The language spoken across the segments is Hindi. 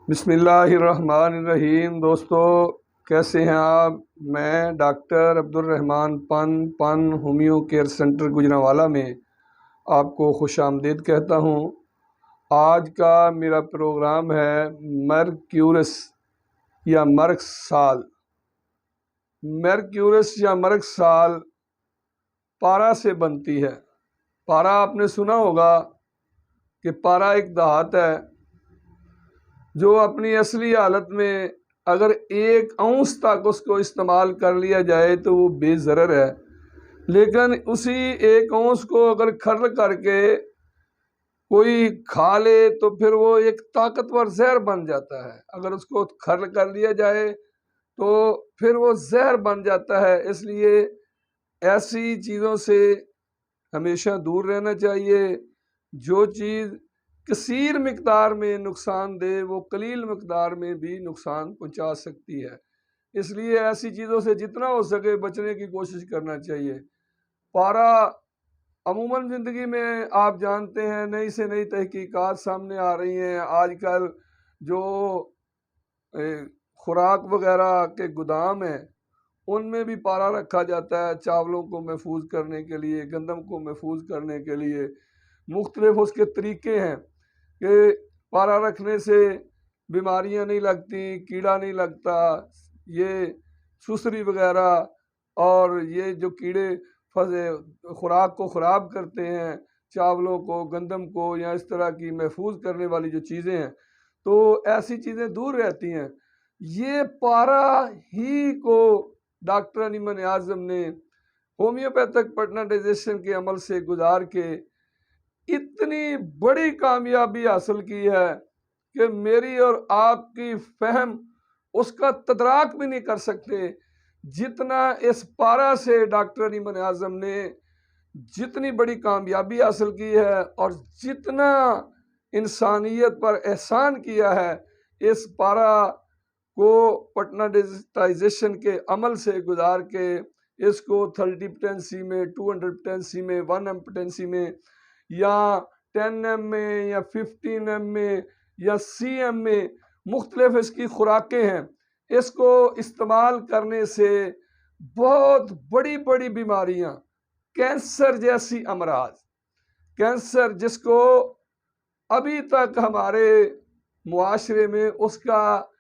बिस्मिल्लाहिर्रहमानिर्रहीम। दोस्तों, कैसे हैं आप? मैं डॉक्टर अब्दुल रहमान पन होमियो केयर सेंटर गुजरांवाला में आपको खुश आमदीद कहता हूं। आज का मेरा प्रोग्राम है मर्क्यूरस या मर्क साल। मर्क्यूरस या मर्क साल पारा से बनती है। पारा आपने सुना होगा कि पारा एक धात है जो अपनी असली हालत में अगर 1 अंश तक उसको इस्तेमाल कर लिया जाए तो वो बेज़रर है, लेकिन उसी 1 अंश को अगर खर्ल करके कोई खा ले तो फिर वो एक ताकतवर जहर बन जाता है। अगर उसको खर्ल कर लिया जाए तो फिर वो जहर बन जाता है। इसलिए ऐसी चीज़ों से हमेशा दूर रहना चाहिए। जो चीज़ कसीर मिकदार में नुकसान दे वो कलील मिकदार में भी नुकसान पहुंचा सकती है। इसलिए ऐसी चीज़ों से जितना हो सके बचने की कोशिश करना चाहिए। पारा अमूमन ज़िंदगी में आप जानते हैं नई से नई तहकीकात सामने आ रही हैं। आजकल जो खुराक वगैरह के गोदाम हैं उनमें भी पारा रखा जाता है चावलों को महफूज करने के लिए, गंदम को महफूज करने के लिए। मुख्तलिफ उसके तरीके हैं कि पारा रखने से बीमारियां नहीं लगती, कीड़ा नहीं लगता। ये सुसरी वगैरह और ये जो कीड़े फंसे खुराक को ख़राब करते हैं, चावलों को, गंदम को या इस तरह की महफूज करने वाली जो चीज़ें हैं, तो ऐसी चीज़ें दूर रहती हैं। ये पारा ही को डॉक्टर अनीमन आज़म ने होम्योपैथिक पर्सनलाइजेशन के अमल से गुजार के इतनी बड़ी कामयाबी हासिल की है कि मेरी और आपकी फहम उसका तदराक भी नहीं कर सकते। जितना इस पारा से डॉक्टर अनीमन आज़म ने जितनी बड़ी कामयाबी हासिल की है और जितना इंसानियत पर एहसान किया है, इस पारा को पर्सनलाइजेशन के अमल से गुजार के इसको 30 पोटेंसी में, 200 पोटेंसी में, 1 एम्पोटेंसी में या 10 एम में या 15 एम में या सी एम में मुख्तलिफ इसकी खुराकें हैं। इसको इस्तेमाल करने से बहुत बड़ी बड़ी बीमारियां, कैंसर जैसी अमराज, कैंसर जिसको अभी तक हमारे मुआशरे में उसका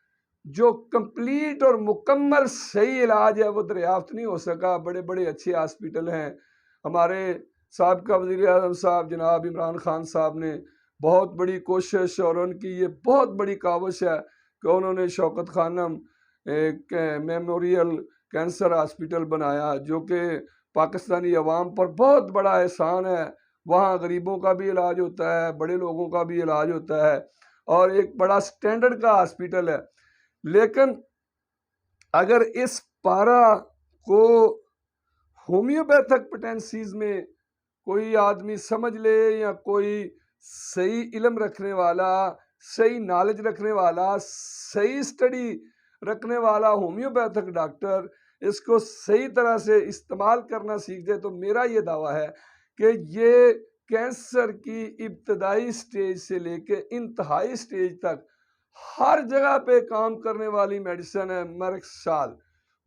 जो कंप्लीट और मुकम्मल सही इलाज है वो दरियाफ्त नहीं हो सका। बड़े बड़े अच्छे हॉस्पिटल हैं। हमारे साबिक़ा वज़ीर आज़म साहब जनाब इमरान खान साहब ने बहुत बड़ी कोशिश और उनकी ये बहुत बड़ी काविश है कि उन्होंने शौकत खानम एक मेमोरियल कैंसर हॉस्पिटल बनाया, जो कि पाकिस्तानी अवाम पर बहुत बड़ा एहसान है। वहाँ गरीबों का भी इलाज होता है, बड़े लोगों का भी इलाज होता है और एक बड़ा स्टैंडर्ड का हॉस्पिटल है। लेकिन अगर इस पारा को होम्योपैथिक पोटेंसीज में कोई आदमी समझ ले या कोई सही इल्म रखने वाला, सही नॉलेज रखने वाला, सही स्टडी रखने वाला होम्योपैथिक डॉक्टर इसको सही तरह से इस्तेमाल करना सीख जाए तो मेरा ये दावा है कि ये कैंसर की इब्तदाई स्टेज से लेके इंतहाई स्टेज तक हर जगह पे काम करने वाली मेडिसिन है मर्क साल।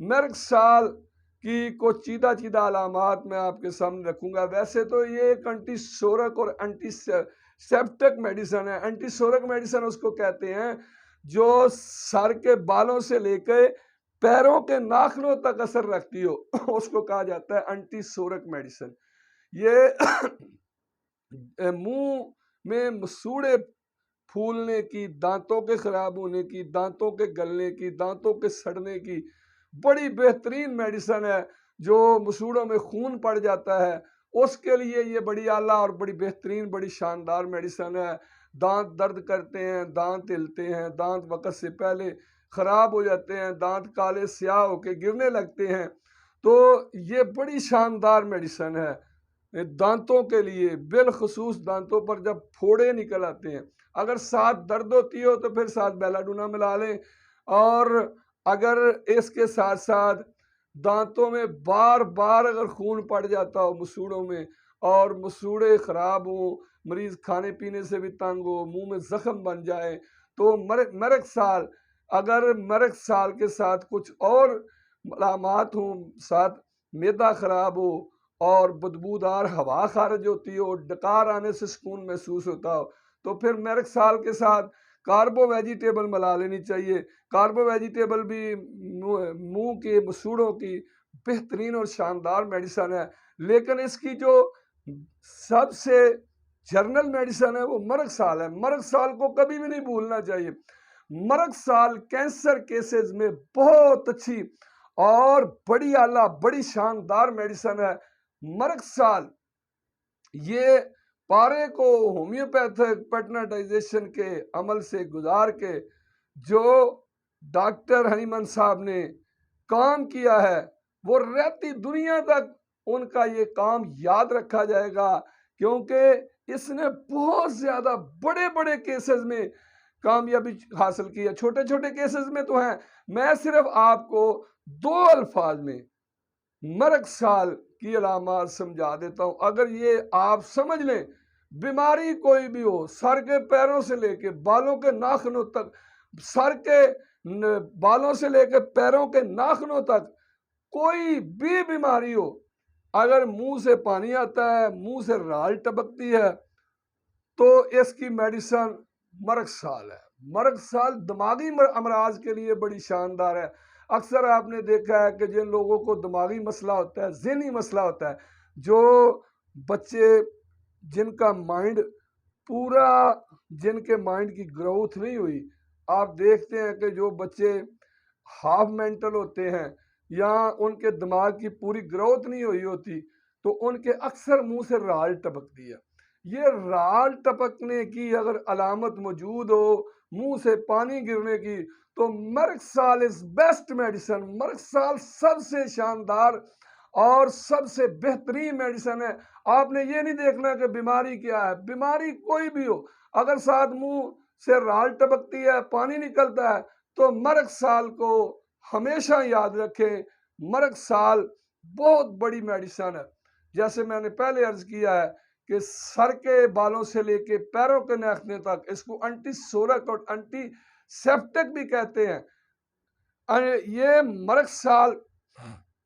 मर्क साल की कुछ चीदा चीदा अलामात मैं आपके सामने रखूंगा। वैसे तो ये एक एंटीसोरक और एंटीसेप्टिक मेडिसिन है। एंटीसोरक मेडिसिन उसको कहते हैं जो सर के बालों से लेकर पैरों के नाखूनों तक असर रखती हो उसको कहा जाता है एंटीसोरक मेडिसिन। ये मुंह में मसूड़े फूलने की, दांतों के खराब होने की, दांतों के गलने की, दांतों के सड़ने की बड़ी बेहतरीन मेडिसिन है। जो मसूड़ों में खून पड़ जाता है उसके लिए ये बड़ी आला और बड़ी बेहतरीन, बड़ी शानदार मेडिसिन है। दांत दर्द करते हैं, दांत हिलते हैं, दांत वक्त से पहले खराब हो जाते हैं, दांत काले स्याह होके गिरने लगते हैं, तो ये बड़ी शानदार मेडिसिन है दांतों के लिए। बिलखसूस दांतों पर जब फोड़े निकल आते हैं, अगर साथ दर्द होती हो तो फिर साथ बेलाडूना मिला लें। और अगर इसके साथ साथ दांतों में बार बार अगर खून पड़ जाता हो मसूड़ों में और मसूड़े खराब हो, मरीज खाने पीने से भी तंग हो, मुंह में जख्म बन जाए, तो मरक साल, अगर मरक साल के साथ कुछ और अलामात हों, साथ मैदा खराब हो और बदबूदार हवा खारिज होती हो, डकार आने से सुकून महसूस होता हो, तो फिर मरक साल के साथ कार्बो वेजिटेबल मिला लेनी चाहिए। कार्बो वेजिटेबल भी मुंह के मसूड़ों की बेहतरीन और शानदार मेडिसन है। लेकिन इसकी जो सबसे जर्नल मेडिसन है वो मरक साल है। मरक साल को कभी भी नहीं भूलना चाहिए। मरक साल कैंसर केसेस में बहुत अच्छी और बड़ी आला, बड़ी शानदार मेडिसन है मरक साल। ये पारे को होम्योपैथिक पेटर्नाटाइजेशन के अमल से गुजार के जो डॉक्टर हनीमन साहब ने काम किया है, वो रहती दुनिया तक उनका ये काम याद रखा जाएगा, क्योंकि इसने बहुत ज्यादा बड़े बड़े केसेस में कामयाबी हासिल की है। छोटे छोटे केसेस में तो हैं। मैं सिर्फ आपको 2 अल्फाज में मरक साल की अलामात समझा देता हूं। अगर ये आप समझ लें, बीमारी कोई भी हो, सर के पैरों से लेके बालों के नाखूनों तक, सर के बालों से लेके पैरों के नाखूनों तक कोई भी बीमारी हो, अगर मुंह से पानी आता है, मुंह से राल टपकती है, तो इसकी मेडिसन मरक साल है। मरक साल दिमागी अमराज के लिए बड़ी शानदार है। अक्सर आपने देखा है कि जिन लोगों को दिमागी मसला होता है, ज़हनी मसला होता है, जो बच्चे जिनका माइंड पूरा, जिनके माइंड की ग्रोथ नहीं हुई, आप देखते हैं कि जो बच्चे हाफ मेंटल होते हैं या उनके दिमाग की पूरी ग्रोथ नहीं हुई होती, तो उनके अक्सर मुंह से राल टपकती है। ये राल टपकने की अगर अलामत मौजूद हो, मुंह से पानी गिरने की, तो मरक साल इज बेस्ट मेडिसन। मरक साल सबसे शानदार और सबसे बेहतरीन मेडिसन है। आपने ये नहीं देखना कि बीमारी क्या है, बीमारी कोई भी हो, अगर साथ मुंह से राल टपकती है, पानी निकलता है, तो मरक साल को हमेशा याद रखें। मरक साल बहुत बड़ी मेडिसन है। जैसे मैंने पहले अर्ज किया है कि सर के बालों से लेके पैरों के नाखून तक, इसको एंटीसोरक और एंटीसेप्टिक भी कहते हैं। ये मरक साल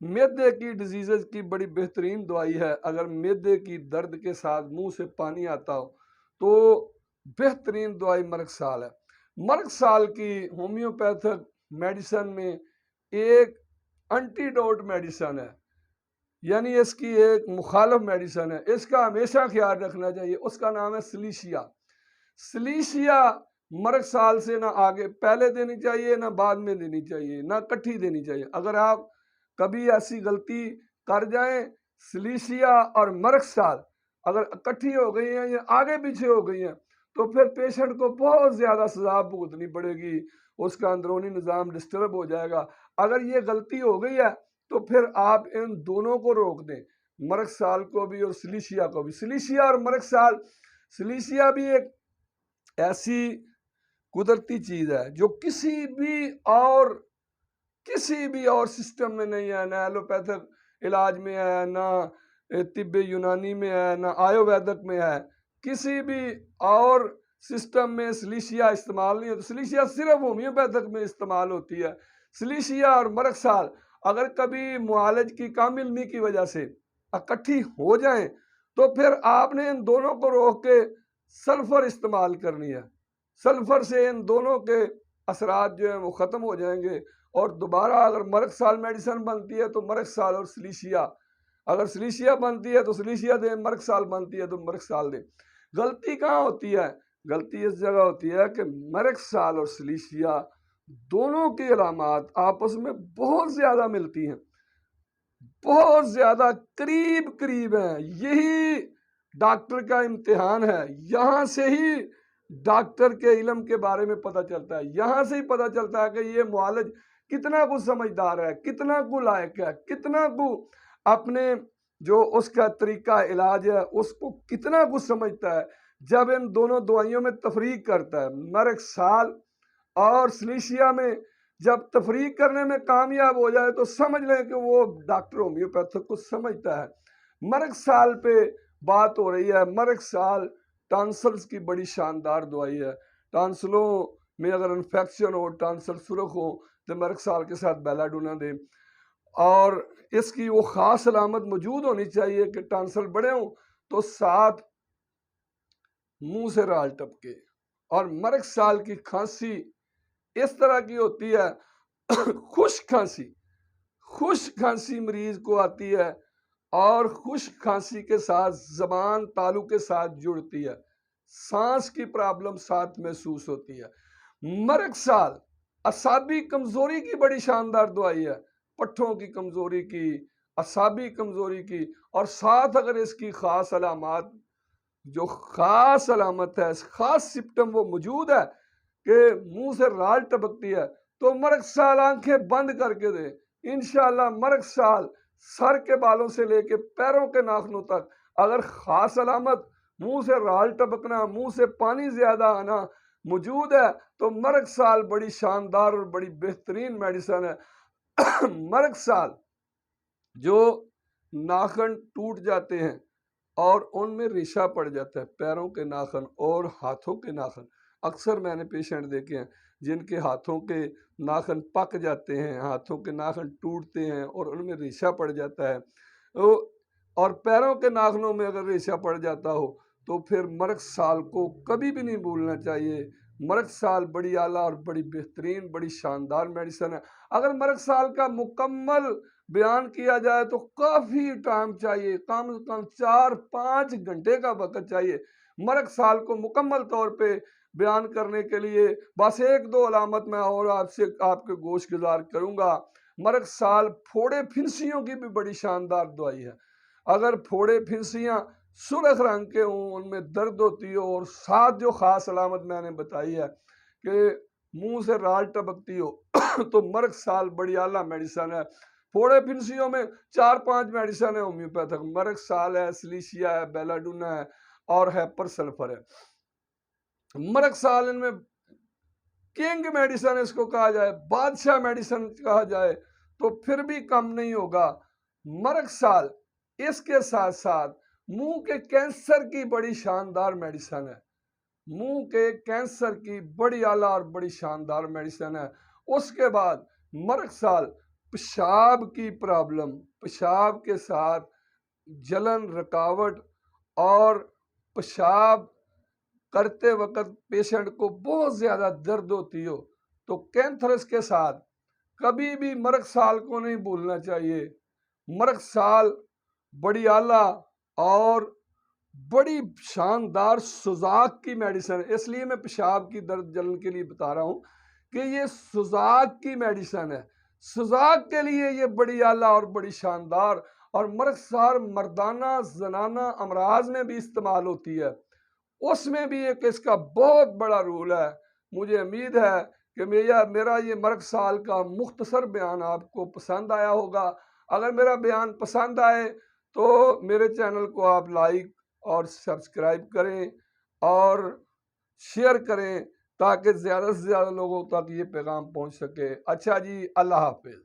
मैदे की डिजीजेस की बड़ी बेहतरीन दवाई है। अगर मैदे की दर्द के साथ मुंह से पानी आता हो, तो बेहतरीन दवाई मरक साल है। मरक साल की होम्योपैथिक मेडिसन में एक एंटीडोट मेडिसन है, यानी इसकी एक मुखालफ मेडिसन है। इसका हमेशा ख्याल रखना चाहिए। उसका नाम है सिलीशिया। सिलीशिया मरक साल से ना आगे पहले देनी चाहिए, ना बाद में देनी चाहिए, ना इकट्ठी देनी चाहिए। अगर आप कभी ऐसी गलती कर जाएं, सिलीशिया और मरक साल अगर इकट्ठी हो गई हैं या आगे पीछे हो गई हैं, तो फिर पेशेंट को बहुत ज़्यादा सजा भुगतनी पड़ेगी, उसका अंदरूनी निज़ाम डिस्टर्ब हो जाएगा। अगर ये गलती हो गई है, तो फिर आप इन दोनों को रोक दें, मरक साल को भी और सिलीशिया को भी। सिलीशिया और मरक साल, सिलीशिया भी एक ऐसी कुदरती चीज़ है जो किसी भी और सिस्टम में नहीं है, ना एलोपैथिक इलाज में है, ना तिब्बे यूनानी में है, ना आयुर्वेदिक में है। किसी भी और सिस्टम में सिलीशिया इस्तेमाल नहीं होता। सिलीशिया सिर्फ होम्योपैथिक में इस्तेमाल होती है। सिलीशिया और मरक साल अगर कभी मुआलज की कम इल्मी की वजह से इकट्ठी हो जाएं, तो फिर आपने इन दोनों को रोक के सल्फर इस्तेमाल करनी है। सल्फर से इन दोनों के असरात जो है वो ख़त्म हो जाएंगे, और दोबारा अगर मरक साल मेडिसन बनती है तो मरक साल और सिलीशिया, अगर सिलीशिया बनती है तो सिलीशिया दें, मरक साल बनती है तो मरक साल दें। गलती कहाँ होती है? गलती इस जगह होती है कि मरक साल और सिलीशिया दोनों की अलामात आपस में बहुत ज़्यादा मिलती हैं, बहुत ज़्यादा करीब करीब हैं। यही डॉक्टर का इम्तिहान है। यहाँ से ही डॉक्टर के इल्म के बारे में पता चलता है। यहाँ से ही पता चलता है कि ये मुआलिज कितना कुछ समझदार है, कितना को लायक है, कितना को अपने जो उसका तरीका इलाज है उसको कितना कुछ समझता है। जब इन दोनों दवाइयों में तफरीक करता है, मरक साल और सिलीशिया में जब तफरीक करने में कामयाब हो जाए, तो समझ लें कि वो डॉक्टर होम्योपैथिक को समझता है। मरक साल पे बात हो रही है। मरक साल टॉन्सिल्स की बड़ी शानदार दवाई है। टॉन्सिलों में अगर इन्फेक्शन हो, टांसल सुरख हो, तो मरक साल के साथ बेलाडोना दें। और इसकी वो ख़ास अलामत मौजूद होनी चाहिए कि टांसल बड़े हों तो साथ मुंह से राल टपके। और मरक साल की खांसी इस तरह की होती है खुश्क खांसी, खुश्क खांसी मरीज को आती है और खुश्क खांसी के साथ जबान तालू के साथ जुड़ती है, सांस की प्रॉब्लम साथ महसूस होती है। मरक साल असाबी कमजोरी की बड़ी शानदार दवाई है, पट्ठों की कमजोरी की, असाबी कमजोरी की। और साथ अगर इसकी खास अलामत, जो खास अलामत है, खास सिम्टम वो मौजूद है कि मुंह से राल टपकती है, तो मरक साल आंखें बंद करके दे। इंशाल्लाह मरक साल सर के बालों से लेके पैरों के नाखूनों तक, अगर खास अलामत मुंह से राल टपकना, मुंह से पानी ज्यादा आना मौजूद है, तो मरक साल बड़ी शानदार और बड़ी बेहतरीन मेडिसिन है। मरक साल जो नाखून टूट जाते हैं और उनमें रेशा पड़ जाता है, पैरों के नाखून और हाथों के नाखून, अक्सर मैंने पेशेंट देखे हैं जिनके हाथों के नाखून पक जाते हैं, हाथों के नाखून टूटते हैं और उनमें रेशा पड़ जाता है। और पैरों के नाखूनों में अगर रेशा पड़ जाता हो तो फिर मरक साल को कभी भी नहीं भूलना चाहिए। मरक साल बड़ी आला और बड़ी बेहतरीन, बड़ी शानदार मेडिसिन है। अगर मरक साल का मुकम्मल बयान किया जाए तो काफी टाइम चाहिए, कम से कम 4-5 घंटे का वक्त चाहिए मरक साल को मुकम्मल तौर पे बयान करने के लिए। बस एक दो अलामत मैं और आपसे आपके गोश गुजार करूंगा। मरक साल फोड़े फिंसियों की भी बड़ी शानदार दवाई है। अगर फोड़े फिंसियां सुर्ख रंग के हों, उनमें दर्द होती हो और साथ जो खास अलामत मैंने बताई है कि मुंह से राल टपकती हो तो मरक साल बड़ी आला मेडिसिन है। फोड़े फिंसियों में 4-5 मेडिसिन है होम्योपैथिक, मरक साल है, सिलीशिया है, बेलाडोना है और हैपर सल्फर है। मरक साल इनमें किंग मेडिसिन इसको कहा जाए, बादशाह मेडिसिन कहा जाए तो फिर भी कम नहीं होगा। मरक साल इसके साथ साथ मुंह के कैंसर की बड़ी शानदार मेडिसिन है, मुंह के कैंसर की बड़ी आला और बड़ी शानदार मेडिसिन है। उसके बाद मरक साल पेशाब की प्रॉब्लम, पेशाब के साथ जलन, रुकावट और पेशाब करते वक्त पेशेंट को बहुत ज्यादा दर्द होती हो तो कैंथरस के साथ कभी भी मरक साल को नहीं भूलना चाहिए। मरक साल बड़ी आला और बड़ी शानदार सुजाक की मेडिसिन है, इसलिए मैं पेशाब की दर्द जलन के लिए बता रहा हूं कि ये सुजाक की मेडिसिन है। सुजाक के लिए ये बड़ी आला और बड़ी शानदार। और मरक साल मर्दाना जनाना अमराज में भी इस्तेमाल होती है, उसमें भी एक इसका बहुत बड़ा रोल है। मुझे उम्मीद है कि मेरा ये मरक साल का मुख्तसर बयान आपको पसंद आया होगा। अगर मेरा बयान पसंद आए तो मेरे चैनल को आप लाइक और सब्सक्राइब करें और शेयर करें ताकि ज़्यादा से ज़्यादा लोगों तक ये पैगाम पहुंच सके। अच्छा जी, अल्लाह हाफिज़।